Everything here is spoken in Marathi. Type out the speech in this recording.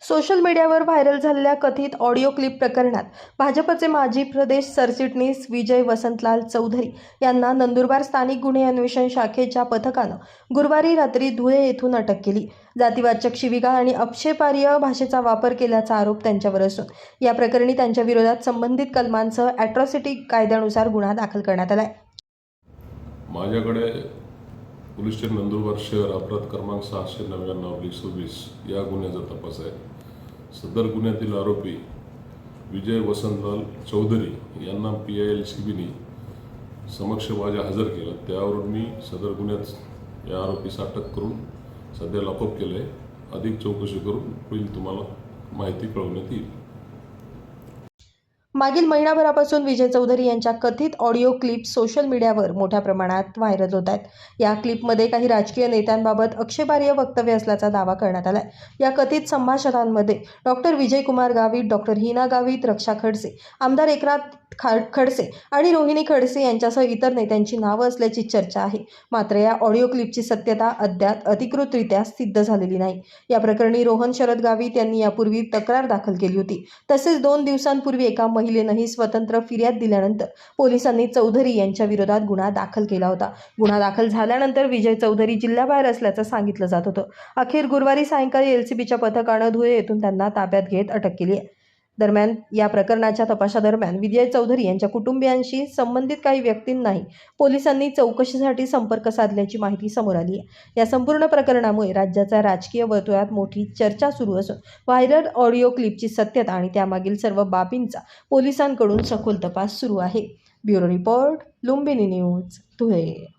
सोशल मीडियावर व्हायरल झालेल्या कथित ऑडिओ क्लिप प्रकरणात भाजपचे माजी प्रदेश सरचिटणीस विजय वसंतलाल चौधरी यांना नंदुरबार स्थानिक गुन्हे अन्वेषण शाखेच्या पथकानं गुरुवारी रात्री धुळे येथून अटक केली। जातीवाचक शिवीगाळ आणि आक्षेपार्ह भाषेचा वापर केल्याचा आरोप त्यांच्यावर असून या प्रकरणी त्यांच्या विरोधात संबंधित कलमांसह अॅट्रॉसिटी कायद्यानुसार गुन्हा दाखल करण्यात आलाय। माझ्याकडे पोलीस स्टेशन नंदुरबार शहर अपराध क्रमांक 699/26 या गुन्ह्याचा तपास आहे। सदर गुन्ह्यातील आरोपी विजय वसंतलाल चौधरी यांना PILCBने समक्ष माझ्या हजर केलं। त्यावरून मी सदर गुन्ह्यात या आरोपीस अटक करून सध्या लॉकअप केलं आहे। अधिक चौकशी करून पुढील तुम्हाला माहिती कळवण्यात येईल। मागील महिनाभरापासून विजय चौधरी यांच्या कथित ऑडिओ क्लिप सोशल मीडियावर मोठ्या प्रमाणात व्हायरल होत आहेत। या क्लिपमध्ये काही राजकीय नेत्यांबाबत आक्षेपार्ह वक्तव्य असल्याचा दावा करण्यात आलाय। या कथित संभाषणांमध्ये डॉक्टर विजयकुमार गावित, डॉक्टर हिना गावित, रक्षा खडसे, आमदार एकनाथ खडसे आणि रोहिणी खडसे यांच्यासह इतर नेत्यांची नावं असल्याची चर्चा आहे। मात्र या ऑडिओ क्लिपची सत्यता अद्याप अधिकृतरित्या सिद्ध झालेली नाही। या प्रकरणी रोहन शरद गावित यांनी यापूर्वी तक्रार दाखल केली होती। तसेच 2 दिवसांपूर्वी एका महिलेनंही स्वतंत्र फिर्याद दिल्यानंतर पोलिसांनी चौधरी यांच्या विरोधात गुन्हा दाखल केला होता। गुन्हा दाखल झाल्यानंतर विजय चौधरी जिल्ह्याबाहेर असल्याचं सांगितलं जात होतं। अखेर गुरुवारी सायंकाळी LCBच्या पथकानं धुळे येथून त्यांना ताब्यात घेत अटक केली आहे। दरम्यान या प्रकरणाच्या तपासादरम्यान विजय चौधरी यांच्या कुटुंबियांशी संबंधित काही व्यक्तींनाही पोलिसांनी चौकशीसाठी संपर्क साधल्याची माहिती समोर आली आहे। या संपूर्ण प्रकरणामुळे राज्याच्या राजकीय वर्तुळात मोठी चर्चा सुरू असून व्हायरल ऑडिओ क्लिपची सत्यता आणि त्यामागील सर्व बाबींचा पोलिसांकडून सखोल तपास सुरू आहे। Bureau report, Lumbini news, Dhule.